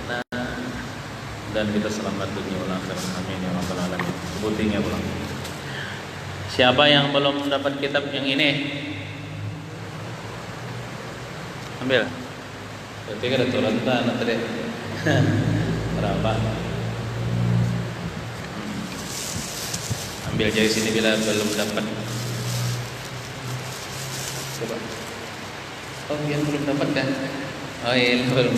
Nah, dan kita selamat dunia wal akhirat. Amin ya rabbal alamin. Sebutinya pulang. Siapa yang belum dapat kitab yang ini? Ambil. Berarti kan ada turun anak tadi. Berapa? Ambil dari sini bila belum dapat. Coba. Oh, yang belum dapat kan? Oh iya, belum.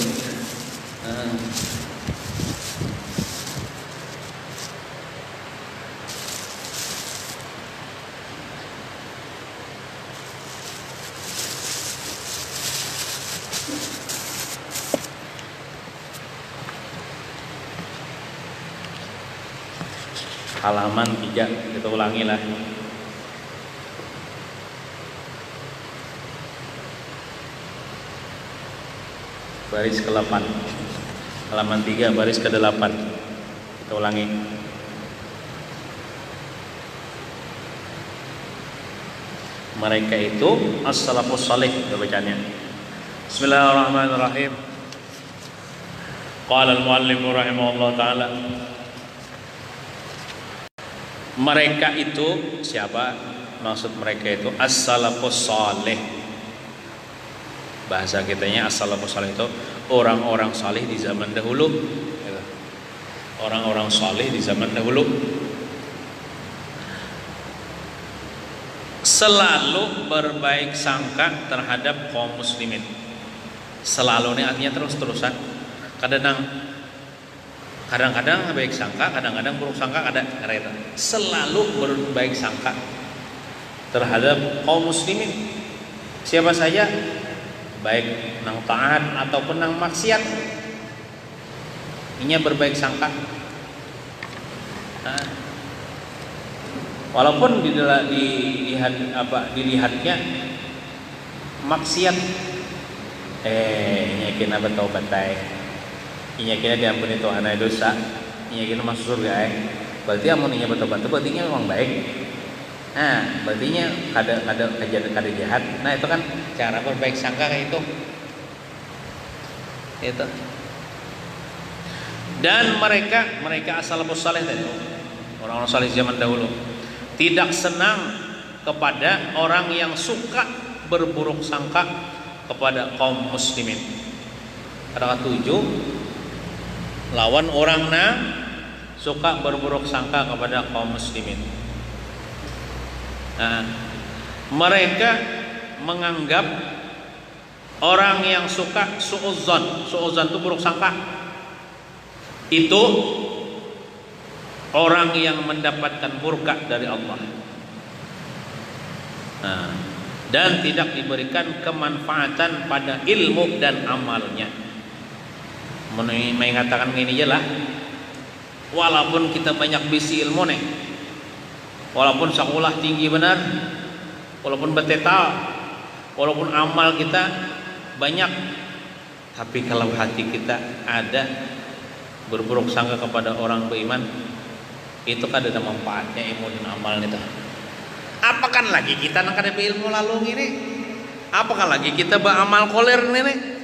Halaman 3 kita ulangi lah. Baris ke-8. Halaman 3 baris ke-8. Kita ulangi. Mereka itu as-salafus salih bacanya. Bismillahirrahmanirrahim. Qala al-muallif rahimahullah taala. Mereka itu siapa? Maksud mereka itu as-salafus salih. Bahasa kitanya as-salafus salih itu orang-orang salih di zaman dahulu. Orang-orang salih di zaman dahulu selalu berbaik sangka terhadap kaum muslimin. Selalu ini artinya terus-terusan. Kadang-kadang baik sangka, kadang-kadang buruk sangka, selalu berbaik sangka terhadap kaum muslimin. Siapa saja, baik nang taat ataupun nang maksiat, ini berbaik sangka. Nah, walaupun dilihatnya maksiat, yakin apa taubat baik. Inya kira diampuni Tuhan ay dosa, inya kira masuk surga berarti amuninya bertobat itu berarti memang baik. Nah, berarti kada jahat. Nah, itu kan cara berbaik sangka kayak itu. Itu. Dan mereka as-salafus saleh tadi, orang-orang saleh zaman dahulu, tidak senang kepada orang yang suka berburuk sangka kepada kaum muslimin. Kata 7 lawan orang suka berburuk sangka kepada kaum muslimin. Nah, mereka menganggap orang yang suka suudzon itu buruk sangka, itu orang yang mendapatkan murka dari Allah. Nah, dan tidak diberikan kemanfaatan pada ilmu dan amalnya. Mengatakan begini aja lah, walaupun kita banyak bisi ilmu nih, walaupun sekolah tinggi benar, walaupun beteta, walaupun amal kita banyak, tapi kalau hati kita ada berburuk sangka kepada orang beriman, itu kan ada manfaatnya ilmu dan amal itu. Apakan lagi kita nak ada ilmu lalu ini, apakah lagi kita beramal koler ini?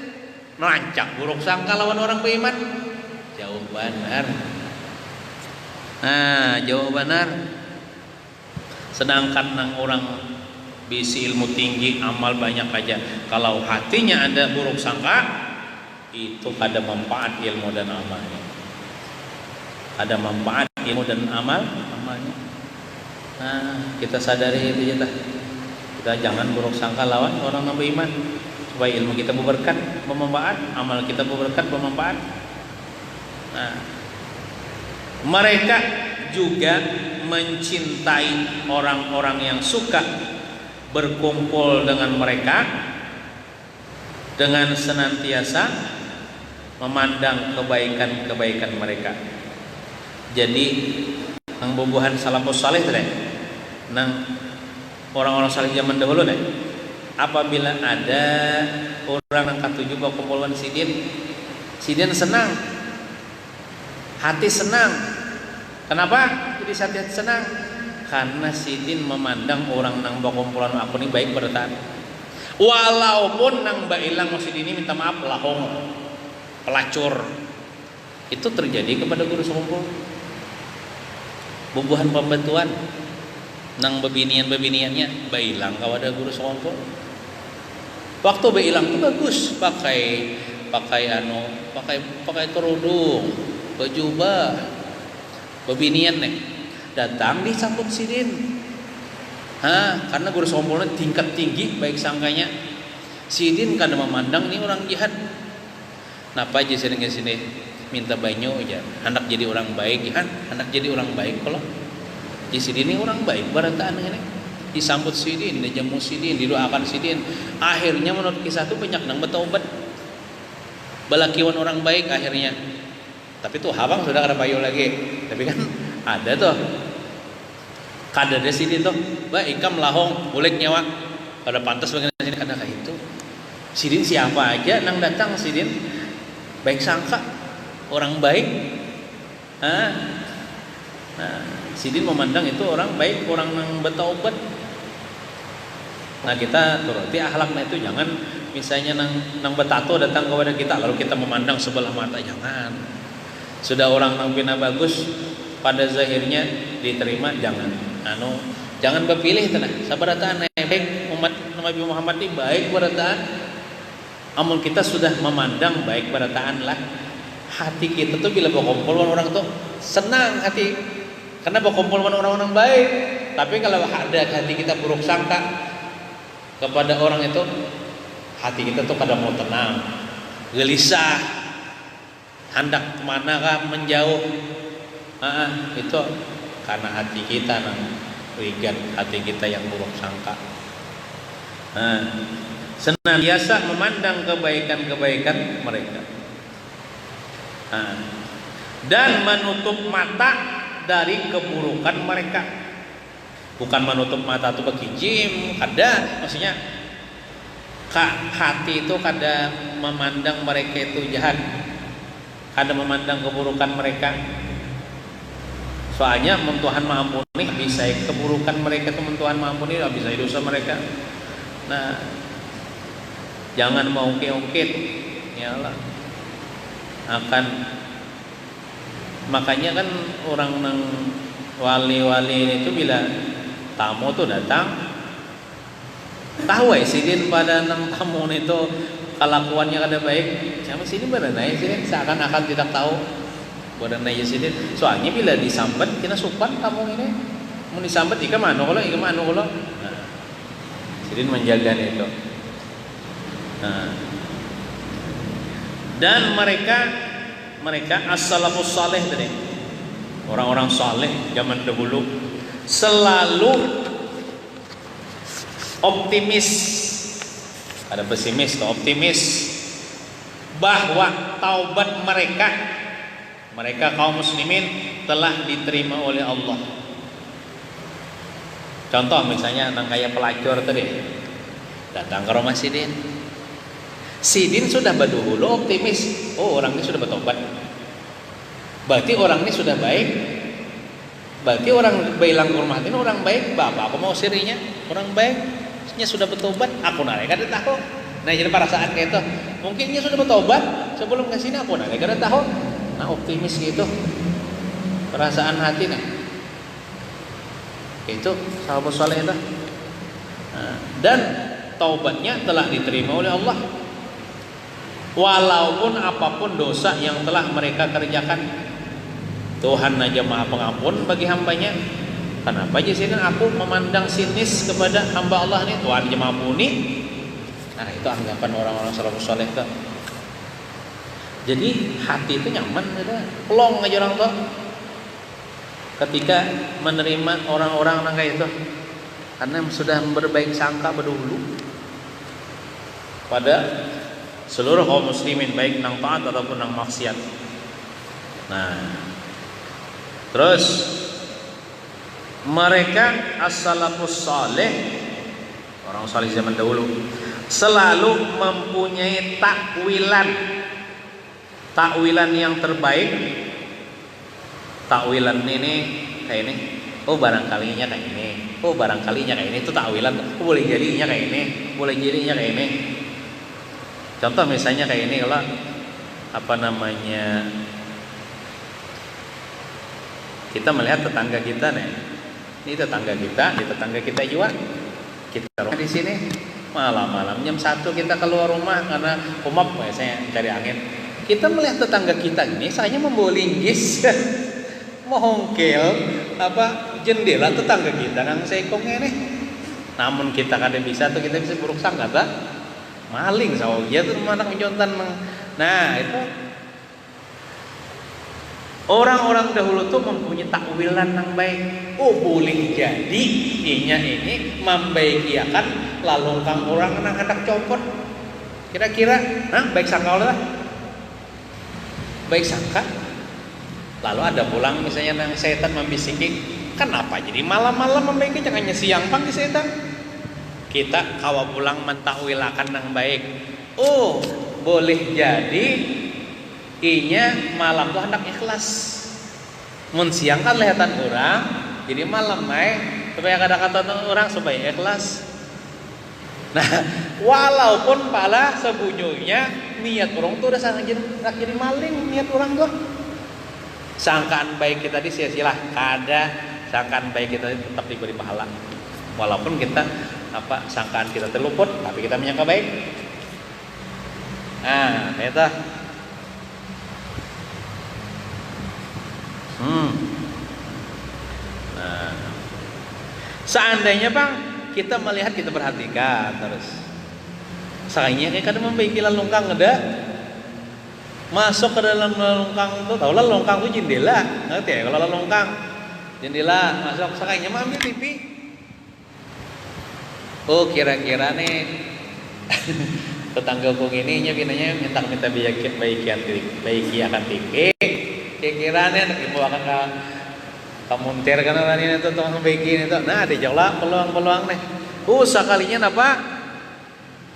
Merancak buruk sangka lawan orang beriman, jauh benar. Nah, jauh benar. Sedangkan nang orang bisi ilmu tinggi, amal banyak aja, kalau hatinya ada buruk sangka, itu ada manfaat ilmu dan amalnya. Ada manfaat ilmu dan amalnya. Nah, kita sadari itu ya. Kita jangan buruk sangka lawan orang yang beriman, supaya ilmu kita berberkat, bermanfaat, amal kita berberkat, bermanfaat. Nah, mereka juga mencintai orang-orang yang suka berkumpul dengan mereka, dengan senantiasa memandang kebaikan-kebaikan mereka. Jadi nang bubuhan salafus saleh teh, nang orang-orang saleh zaman dahulu teh, apabila ada orang yang katujuh berkumpul dengan sidin senang, hati senang. Kenapa jadi hati senang? Karena sidin memandang orang nang berkumpulan aku ini baik pada taat. Walaupun nang bailang sidin ini minta maaf lahong, pelacur, Itu terjadi kepada guru sekumpul. Bubuhan pembantuan nang bebinian-bebiniannya bailang kalau ada guru sekumpul. Waktu bailang itu bagus, pakai kerudung, bejubah, bebinian nih. Datang disambut sidin. Karena guru sekumpulnya tingkat tinggi baik sangkanya. Sidin kada memandang nih orang jihad. Napa aja sini minta banyu aja. Hendak jadi orang baik, kan? Hendak jadi orang baik kalau di sidin ini orang baik barataan ini. Disambut sidin, dijamu sidin, didoakan sidin. Akhirnya menurut kisah itu banyak nang bertaubat. Balakiwan orang baik akhirnya. Tapi tuh habang sudah kada payu lagi. Tapi kan ada tuh. Kada ada sidin tuh. Baik ikam lahong, boleh nyawa. Kada pantas bagian sini kada kayak itu. Sidin siapa aja nang datang sidin baik sangka, orang baik. Sidin memandang itu orang baik, orang nang bertaubat. Nah kita turuti akhlaknya itu, jangan misalnya nang betato datang kepada kita lalu kita memandang sebelah mata, jangan. Sudah orang nang pina bagus pada zahirnya diterima, jangan berpilih tenah. Sabarataan baik umat Nabi Muhammad ini baik barataan. Amun kita sudah memandang baik barataan lah, hati kita tuh bila berkumpul dengan orang tuh senang hati, karena berkumpul dengan orang-orang baik. Tapi kalau ada hati kita buruk sangka kepada orang itu, hati kita tuh kadang mau tenang, gelisah, hendak kemanakah menjauh. Itu karena hati kita rigat, hati kita yang buruk sangka. Senantiasa memandang kebaikan-kebaikan mereka, dan menutup mata dari keburukan mereka. Bukan menutup mata itu bagi jim, kada, maksudnya hati itu kada memandang mereka itu jahat, kada memandang keburukan mereka. Soalnya Tuhan mengampuni bisa keburukan mereka, itu Tuhan mengampuni bisa dosa mereka. Nah, jangan mau ungkit, ya Allah. Makanya kan orang nang wali-wali itu bila tamu tuh datang, tahu sidin pada nang tamu itu kelakuannya kada baik, sama sidin berenai sidin seakan-akan tidak tahu berenai sidin. Soalnya bila disambat kita sopan tamu ini, mau disambat ika mano kalau, sidin menjaga itu. Dan mereka as-salafus saleh tadi, orang-orang saleh zaman dahulu selalu optimis, ada pesimis atau optimis bahwa taubat mereka kaum muslimin telah diterima oleh Allah. Contoh misalnya nang kayak pelacur tadi datang ke rumah Sidin sudah berdahulu optimis, orang ini sudah bertobat, berarti orang ini sudah baik. Berarti orang bilang ke rumah ini orang baik, bapak aku mau sirinya orang baiknya sudah bertobat, aku narik kada tahu. Nah jadi perasaan kayak itu, mungkinnya sudah bertobat sebelum ke sini, aku narik kada tahu. Nah optimis gitu, perasaan hati nah. Itu sahabat saleh itu. Dan taubatnya telah diterima oleh Allah, walaupun apapun dosa yang telah mereka kerjakan. Tuhan aja maha pengampun bagi hambanya. Kenapa aja sih aku memandang sinis kepada hamba Allah ini? Tuhan aja mengampuni. Nah itu anggapan orang-orang salafus saleh tuh. Jadi hati itu nyaman, plong aja orang tuh ketika menerima orang-orang kayak itu, karena sudah berbaik sangka berdahulu pada seluruh kaum muslimin, baik nang taat ataupun nang maksiat. Nah, terus mereka as-salafus saleh, orang saleh zaman dahulu, selalu mempunyai takwilan yang terbaik. Takwilan ini kayak ini, barangkalinya kayak ini, barangkalinya kayak ini, itu takwilan. Boleh jadinya kayak ini, boleh jadinya kayak ini. Contoh misalnya kayak ini, kalau Kita melihat tetangga kita nih. Ini tetangga kita juga. Kita rumah di sini malam-malam jam 1 kita keluar rumah karena humap saya cari angin. Kita melihat tetangga kita ini, saya membawa linggis, mohongkel jendela tetangga kita nang sekongnya nih. Namun kita kada bisa tuh, kita bisa buruk sangka tak? Maling saja tuh anak mencontan. Nah itu orang-orang dahulu tuh mempunyai takwilan yang baik. Oh boleh jadi inya ini membaikiakan lalungkang orang nang hendak copot. Kira-kira, baik sangka lah. Baik sangka. Lalu ada pulang misalnya nang setan membisiki, kenapa jadi malam-malam membaiki, jangan siang pang di setan. Kita kawa pulang mentakwilakan yang baik. Oh boleh jadi inya malam tuh hendak ikhlas. Mun siang kan lihatan orang, jadi malam supaya kata-kata orang supaya ikhlas. Nah, walaupun pala sebunyinya niat orang tuh udah jadi maling niat orang tuh. Sangkaan baik kita di sia-sialah, kada sangkaan baik kita tetap diberi pahala. Walaupun kita sangkaan kita terluput, tapi kita menyangka baik. Nah, itu. Nah, seandainya Bang kita melihat, kita perhatikan terus. Sayangnya kayak kadang membaiki lalungkang ada masuk ke dalam lalungkang itu, tahu lalungkang itu jendela, ngerti ya? Kalau lalungkang jendela masuk, sayangnya mah ambil TV. Oh kira-kira nih tetangga kong ini binanya minta baiki akan TV. Kira-kira nih ibu akan kamuntir kan orang ini tuh membaiki itu. Nah dijauh lah peluang-peluang nih. Sekalinya apa?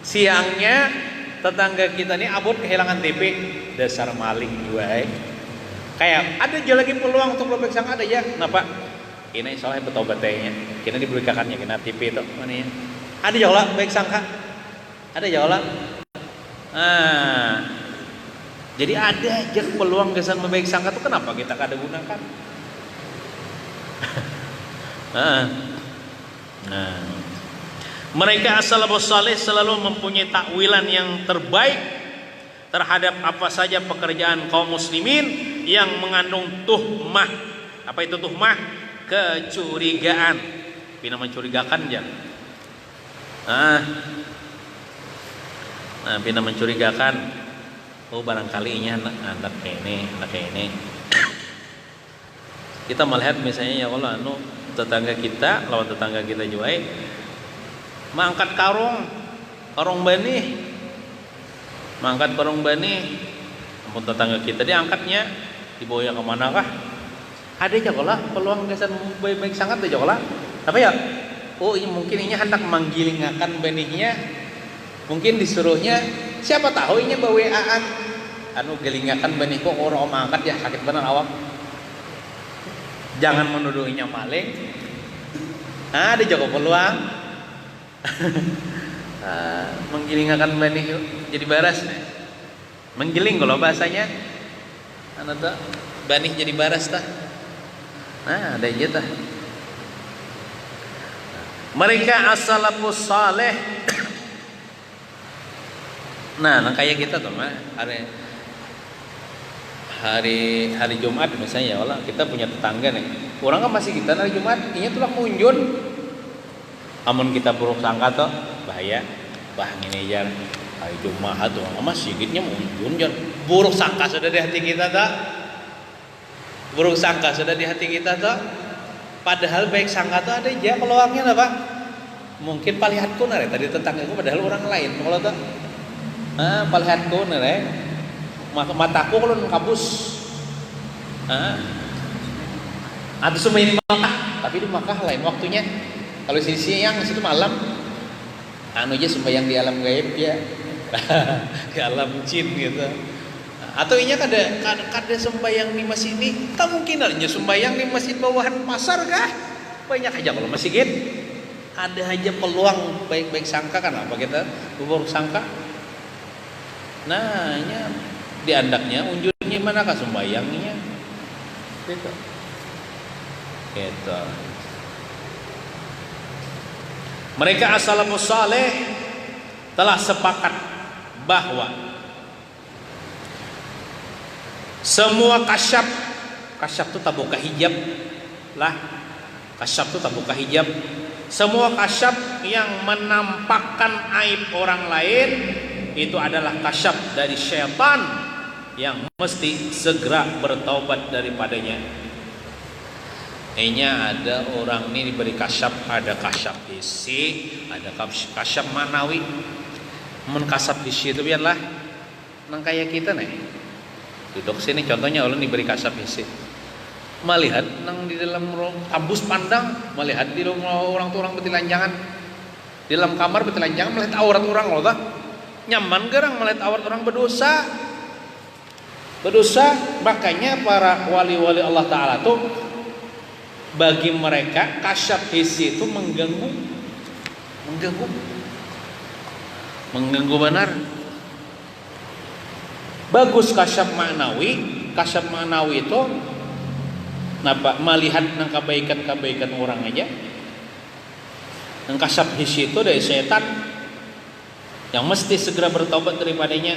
Siangnya tetangga kita nih abut kehilangan TV, dasar maling juga. Kayak ada aja lagi peluang untuk lebih sang ada ya. Kenapa? Ini soalnya betul betulnya. Kita diberikannya kena TV itu mana ya? Ada jauh lah baik sangka. Ada jauh lah. Jadi ada aja peluang kesan membaik sangka itu, kenapa kita kada gunakan? Mereka as-salafus saleh selalu mempunyai takwilan yang terbaik terhadap apa saja pekerjaan kaum muslimin yang mengandung tuhmah. Apa itu tuhmah? Kecurigaan. Bina mencurigakan ya. Bina mencurigakan. Oh barangkali ini anak ini. Kita melihat misalnya ya Allah tetangga kita lawan tetangga kita juga mangkat karung bani, mangkat karung bani, ampun tetangga kita diangkatnya dibawa kemana kah? Ada jagolah peluang kesan baik sangat ada jagolah. Tapi ya, ini mungkin ini hendak menggilingakan benihnya, mungkin disuruhnya siapa tahu ini bawa aan, gelingakan benih kok orang angkat ya sakit benar awak. Jangan menuduhinya maling. Ada jago peluang. Menggilingakan benih jadi baras. Menggiling kalau bahasanya. Benih jadi baras tah. Nah, ada aja tah. Mereka as-salafus saleh. Nah, kayak kita tuh mah hari Jumat misalnya ya Allah, kita punya tetangga nih. Orang kan masih kita hari Jumat, ini tuh lah kunjun. Amun kita buruk sangka tuh bahaya. Ini ya hari Jumat tuh orang masih gitnya kunjun jan. Buruk sangka sudah di hati kita tak? Buruk sangka sudah di hati kita tak? Padahal baik sangka tuh ada aja peluangnya apa? Mungkin palihatku nih tadi tetanggaku padahal orang lain kalau tuh. Palihatku nih. Mataku kalau kabus, atau semua ini Makkah, tapi di Makkah lain waktunya. Kalau siang situ malam, aja sembahyang di alam gaib ya, di alam jin gitu. Atau inya kada sembahyang di masjid ini, tak mungkin adanya sembahyang di masjid bawahan pasar kah? Banyak aja kalau masjid gitu. Ada aja peluang baik-baik sangka, kenapa kita buruk sangka? Nah, diandaknya unjurnya mana kah sembayangnya gitu. Gitu. Mereka as-salafus saleh telah sepakat bahwa semua kasyaf itu tak buka hijab lah. Kasyaf itu tak buka hijab. Semua kasyaf yang menampakkan aib orang lain itu adalah kasyaf dari syaitan yang mesti segera bertaubat daripadanya. Kayaknya ada orang ini diberi kasyaf, ada kasyaf hissi, ada kasyaf manawi. Mun kasyaf hissi itu biarlah nang kayak kita nih. Duduk sini contohnya orang diberi kasyaf hissi. Melihat nang di dalam tabus pandang, melihat di rumah orang tuh orang betilanjangan. Di dalam kamar betilanjangan melihat aurat orang loh tah. Nyaman gerang melihat aurat orang berdosa. Berdosa, makanya para wali-wali Allah Ta'ala tuh bagi mereka kasyaf hissi itu mengganggu benar. Bagus kasyaf ma'nawi itu melihat nang kebaikan orang aja. Nang kasyaf hissi itu dari setan yang mesti segera bertobat daripadanya,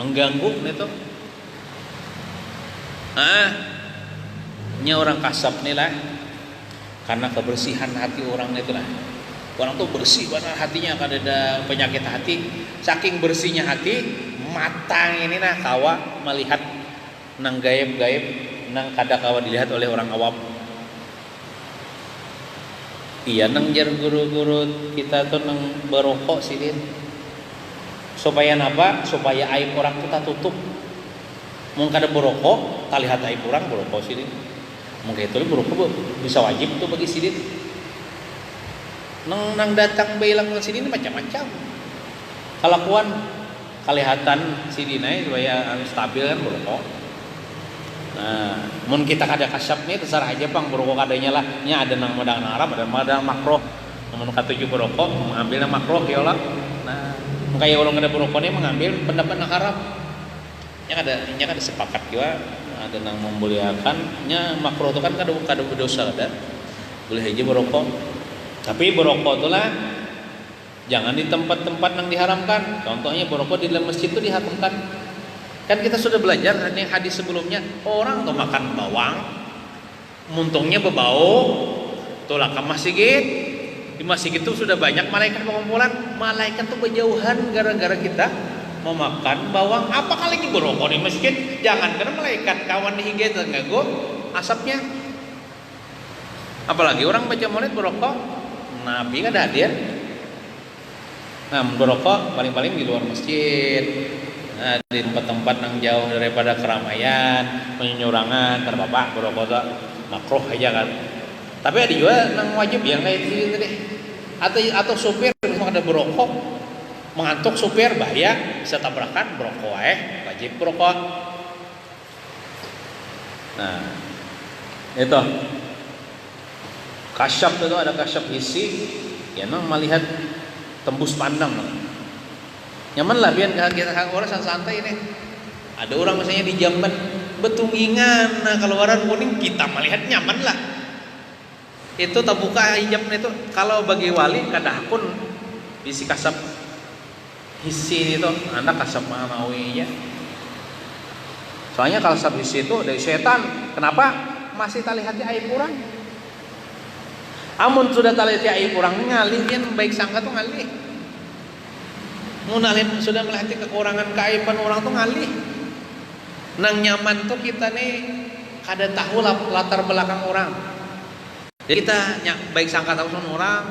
mengganggu itu. Ini orang kasyaf nih lah, karena kebersihan hati orang itu lah. Orang tuh bersih benar hatinya, kada ada penyakit hati. Saking bersihnya hati, mata ini nah kawa melihat nang gaib-gaib, nang kada kawa dilihat oleh orang awam. Iya, nang jar guru-guru kita tuh nang berokok sidin. Supaya apa? Supaya aib orang kita tutup. Mungkin kada berokok, lihat aib orang berokok sidin. Mungkin itu berokok bisa wajib tuh bagi sidin. Nang datang bilang ke sini macam-macam. Kalakuan kelihatan sidinai supaya stabil kan berokok. Nah, mun kita kada kasyaf nih terserah aja pang berokok kadanya lah. Nya ada nang madang haram, ada madang makruh. Mun katuju berokok mengambil nang makruh ya lah. Nah, kaya orang kada berokok nih mengambil pendapat nang haram. Nya kada sepakat juga ada nang memuliakan. Nya makruh itu kan kada berdosa ada. Boleh aja berokok. Tapi berokok itulah jangan di tempat-tempat yang diharamkan. Contohnya berokok di dalam masjid itu diharamkan. Kan kita sudah belajar nih hadis sebelumnya, orang tuh makan bawang, muntungnya berbau, tolak ke masjid. Di masjid itu sudah banyak malaikat berkumpulan, malaikat tuh berjauhan gara-gara kita mau makan bawang. Apa lagi berokok di masjid? Jangan karena malaikat kawan di higit nganggo asapnya. Apalagi orang baca maulid berokok. Nabi kan hadir. Nah, berokok paling-paling di luar masjid. Nah, di tempat-tempat yang jauh daripada keramaian, penyurangan, terbapak berokok tak makruh aja kan. Tapi ada juga yang wajib yang kayak gitu tadi. Atau supir mau ada berokok, mengantuk supir bahaya, bisa tabrakan berokok wajib berokok. Nah, itu. Kasyaf itu ada kasyaf hissi, ya nang melihat tembus pandang. Nyaman lah biar kita orang santai ini. Ada orang misalnya di Jamban betungingan, nah keluaran kuning kita melihat nyaman lah. Itu tak buka hijabnya itu. Kalau bagi wali kadahpun isi kasyaf hissi itu, anda kasyaf ma'nawinya. Soalnya kalau kasyaf hissi itu dari setan. Kenapa? Masih tak lihat aib orang. Amun sudah tali aib orang ngalih yang baik sangka tuh ngalih. Munalin sudah melihat kekurangan keaiban orang tuh ngalih. Nang nyaman tuh kita nih kada tahu latar belakang orang. Jadi kita baik sangka tahu sama orang,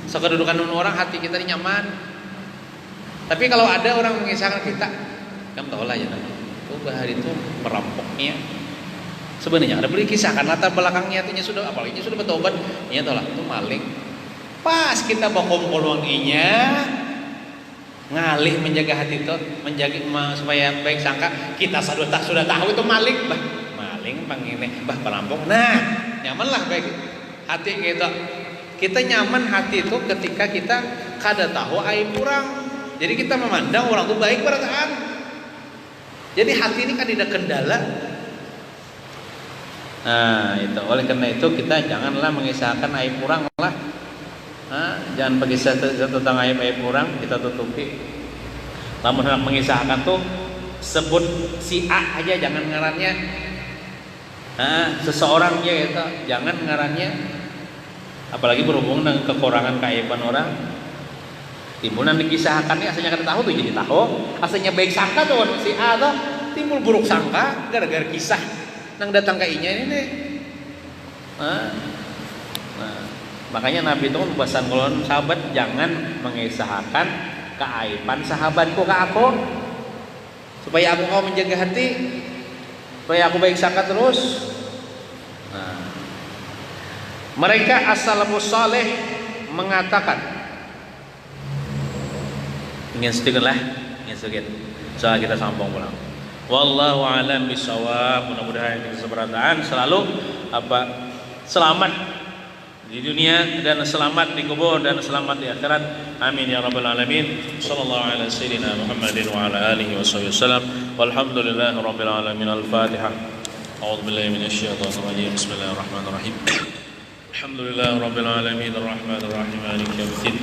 sekedudukan orang hati kita ini nyaman. Tapi kalau ada orang mengisahkan kita, kamu tahu lah ya, tuh bahari itu merampoknya. Sebenarnya ada beri kisah kan latar belakangnya itu sudah apalagi sudah bertobat, ya tahu lah itu maling. Pas kita bawa kumpul wanginya ngalih menjaga hati itu, menjaga supaya baik sangka kita sudah tahu itu maling bang ini perampok. Nah nyamanlah baik hati kita nyaman hati itu ketika kita kada tahu aib orang. Jadi kita memandang orang itu baik perasaan. Jadi hati ini kan tidak kendala. Nah, itu. Oleh karena itu kita janganlah mengisahkan aib orang lah. Jangan mengisah tentang aib-aib orang kita tutupi. Lamun hendak mengisahkan tuh sebut si A aja, jangan ngarannya. Seseorang ya itu, jangan ngarannya. Apalagi berhubungan dengan kekurangan keaiban orang. Timbulan dikisahkannya asalnya kada tahu tuh jadi tahu. Asalnya baik sangka tuh si A tuh timbul buruk sangka gara-gara kisah nang datang ke inya ini. Makanya Nabi itu mempesan kalau sahabat jangan mengisahkan keaiban sahabatku ke aku, supaya aku mau menjaga hati, supaya aku baik sangka terus. Mereka as-salafus saleh mengatakan, ingin sedikit soal kita sambung pulang. Wallahu a'lam bishawab. Mudah-mudahan kita seberataan selalu selamat di dunia dan selamat di kubur dan selamat di akhirat. Amin ya rabbal alamin. Sallallahu ala sayyidina Muhammadin wa ala alihi wasallam. Walhamdulillahi rabbil alamin. Al-Fatihah. A'udzu billahi minasy syaithanir rajim. Bismillahirrahmanirrahim. Alhamdulillahi rabbil alamin. Arrahmanir rahim. Maliki yaumiddin.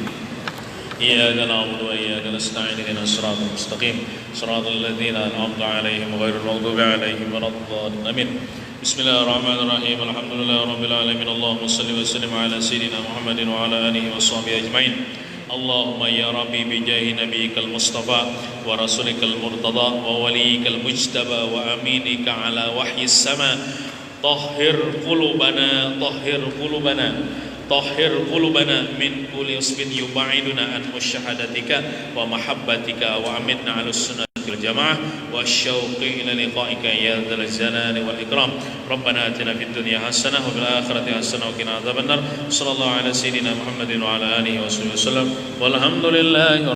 إياك نعبد وإياك نستعين اهدنا الصراط المستقيم صراط الذين أنعمت عليهم غير المغضوب عليهم ولا الضالين آمين بسم الله الرحمن الرحيم الحمد لله رب العالمين اللهم صل وسلم على سيدنا محمد وعلى آله وصحبه أجمعين اللهم يا ربي بجاه نبيك المصطفى ورسولك المرتضى ووليك المجتبى وأمينك على وحي السماء طهر قلوبنا من كل اسم يبعدنا عن مشاهدتك ومحبتك وأمتنا على السنة الجماعة والشوق إلى لقائك يا ذا الجلال والإكرام ربنا آتنا في الدنيا حسنة وفي الآخرة حسنة وقنا عذاب النار صلى الله على سيدنا محمد وعلى آله وصحبه وسلم والحمد لله